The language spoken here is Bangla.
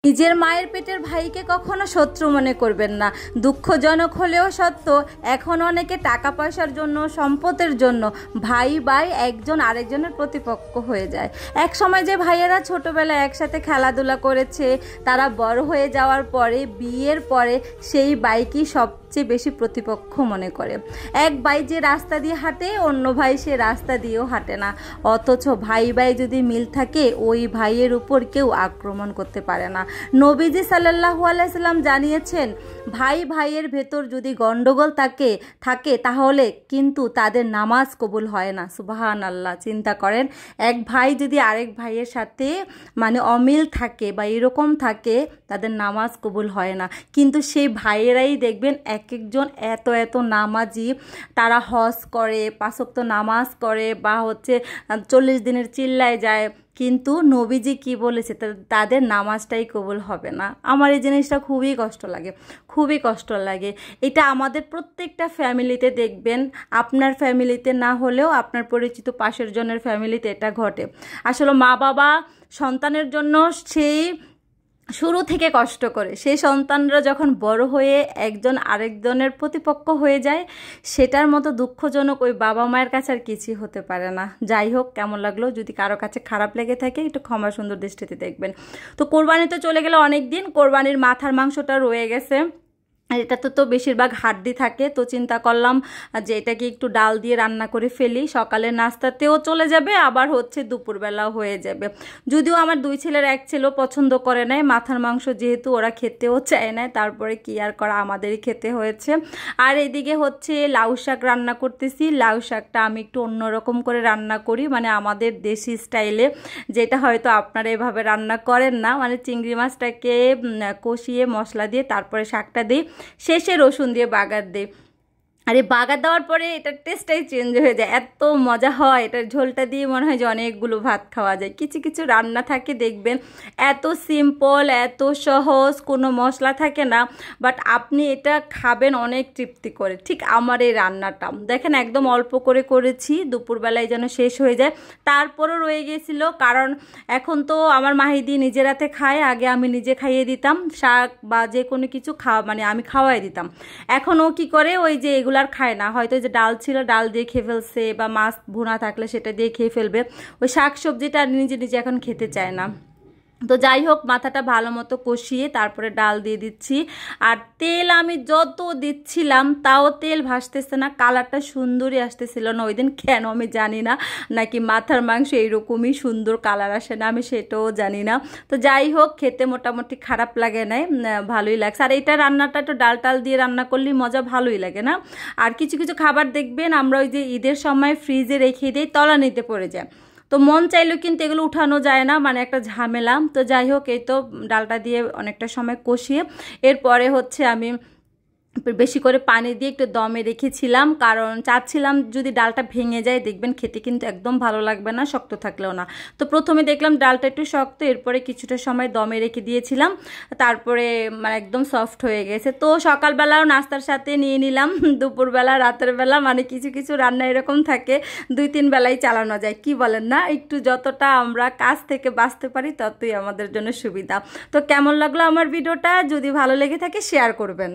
নিজের মায়ের পেটের ভাইকে কখনো শত্রু মনে করবেন না। দুঃখজনক হলেও সত্য, এখন অনেকে টাকা পয়সার জন্য, সম্পদের জন্য ভাই ভাই একজন আরেকজনের প্রতিপক্ষ হয়ে যায়। এক সময় যে ভাইয়েরা ছোটবেলায় একসাথে খেলাধুলা করেছে, তারা বড় হয়ে যাওয়ার পরে, বিয়ের পরে সেই ভাইকেই সবচেয়ে বেশি প্রতিপক্ষ মনে করে। এক ভাই যে রাস্তা দিয়ে হাঁটে, অন্য ভাই সে রাস্তা দিয়েও হাঁটে না। অথচ ভাই ভাই যদি মিল থাকে, ওই ভাইয়ের উপর কেউ আক্রমণ করতে পারে না। নবীজি সাল্লাল্লাহু আলাইহি সাল্লাম জানিয়েছেন, ভাই ভাইয়ের ভেতর যদি গন্ডগোল থাকে তাহলে কিন্তু তাদের নামাজ কবুল হয় না। সুবহানাল্লাহ, চিন্তা করেন, এক ভাই যদি আরেক ভাইয়ের সাথে অমিল থাকে বা এরকম থাকে, তাদের নামাজ কবুল হয় না। কিন্তু সেই ভাইয়েরাই দেখবেন এক একজন এত নামাজি, তারা হজ করে, 5 ওয়াক্ত নামাজ করে, বা 40 দিনের চিল্লায় যায়, কিন্তু নবীজি কি বলেছে, তাদের নামাজটাই কবুল হবে না। আমার এই জিনিসটা খুবই কষ্ট লাগে। এটা আমাদের প্রত্যেকটা ফ্যামিলিতে দেখবেন, আপনার ফ্যামিলিতে না হলেও আপনার পরিচিত পাশের জনের ফ্যামিলিতে এটা ঘটে। আসলে মা বাবা সন্তানের জন্য সেই শুরু থেকে কষ্ট করে, সেই সন্তানরা যখন বড় হয়ে একজন আরেকজনের প্রতিপক্ষ হয়ে যায়, সেটার মতো দুঃখজনক ওই বাবা মায়ের কাছে আর কিছুই হতে পারে না। যাই হোক, কেমন লাগলো? যদি কারো কাছে খারাপ লেগে থাকে, একটু ক্ষমা সুন্দর দৃষ্টিতে দেখবেন। তো কোরবানি তো চলে গেল অনেক দিন, কোরবানির মাথার মাংসটা রয়ে গেছে। এটাতে তো বেশিরভাগ হাড্ডি থাকে, তো চিন্তা করলাম যে এটাকে একটু ডাল দিয়ে রান্না করে ফেলি, সকালের নাস্তাতেও চলে যাবে, আবার দুপুরবেলাও হয়ে যাবে। যদিও আমার 2 ছেলের 1 ছেলেও পছন্দ করে নাই মাথার মাংস, যেহেতু ওরা খেতেও চায় না, তারপরে কি আর করা, আমাদেরই খেতে হয়েছে। আর এদিকে লাউ শাক রান্না করতেছি। লাউ শাকটা আমি একটু অন্যরকম করে রান্না করি, আমাদের দেশি স্টাইলে, যেটা হয়তো আপনারা এভাবে রান্না করেন না। চিংড়ি মাছটাকে কষিয়ে মশলা দিয়ে তারপরে শাকটা দিই, শেষে রসুন দিয়ে বাগার দিই। আর এই বাগার দেওয়ার পরে এটার টেস্টটাই চেঞ্জ হয়ে যায়, এত মজা হয়। এটার ঝোলটা দিয়ে মনে হয় যে অনেকগুলো ভাত খাওয়া যায়। কিছু রান্না থাকে দেখবেন এত সিম্পল, এত সহজ, কোনো মশলা থাকে না, বাট আপনি এটা খাবেন অনেক তৃপ্তি করে। ঠিক আমার এই রান্নাটা দেখেন, একদম অল্প করে করেছি, দুপুরবেলায় যেন শেষ হয়ে যায়। তারপরও রয়ে গিয়েছিল, কারণ এখন তো আমার মাহিদি নিজের হাতে খায়, আগে আমি নিজে খাইয়ে দিতাম, শাক বা যে কোনো কিছু আমি খাওয়াই দিতাম। এখন ও কী করে, ওই যে এগুলো আর খায় না, হয়তো যে ডাল ছিল ডাল দিয়ে খেয়ে ফেলছে, বা মাছ ভুনা থাকলে সেটা দিয়ে খেয়ে ফেলবে, ওই শাক সবজিটা নিজে এখন খেতে চায় না। তো যাই হোক, মাথাটা ভালো মতো কষিয়ে তারপরে ডাল দিয়ে দিচ্ছি। আর তেল আমি যত দিচ্ছিলাম তাও তেল ভাসতেছে না, কালারটা সুন্দরই আসতেছিল না ওই দিন, কেন আমি জানি না, নাকি মাথার মাংস এইরকমই সুন্দর কালার আসে না, আমি সেটাও জানি না। তো যাই হোক, খেতে মোটামুটি খারাপ লাগে নাই, ভালোই লাগছে। আর এটা রান্নাটা একটু ডাল টাল দিয়ে রান্না করলে মজা ভালোই লাগে না। আর কিছু খাবার দেখবেন আমরা ওই যে ঈদের সময় ফ্রিজে রেখে দিই, তলানিতে পড়ে যায়, তো মন চাইলেও কিন্তু এগুলো উঠানো যায় না, একটা ঝামেলা। তো যাই হোক, এই তো ডালটা দিয়ে অনেকটা সময় কষিয়ে এরপরে আমি বেশি করে পানি দিয়ে একটু দমে রেখেছিলাম, কারণ চাচ্ছিলাম যদি ডালটা ভেঙে যায় দেখবেন খেতে কিন্তু একদম ভালো লাগবে না, শক্ত থাকলেও না। তো প্রথমে দেখলাম ডালটা একটু শক্ত, এরপরে কিছুটা সময় দমে রেখে দিয়েছিলাম, তারপরে একদম সফট হয়ে গেছে। তো সকালবেলাও নাস্তার সাথে নিয়ে নিলাম, দুপুরবেলা, রাতের বেলা, কিছু রান্না এরকম থাকে 2-3 বেলায় চালানো যায়, কি বলেন না? একটু যতটা আমরা কাজ থেকে বাঁচতে পারি ততই আমাদের জন্য সুবিধা। তো কেমন লাগলো আমার ভিডিওটা? যদি ভালো লেগে থাকে শেয়ার করবেন।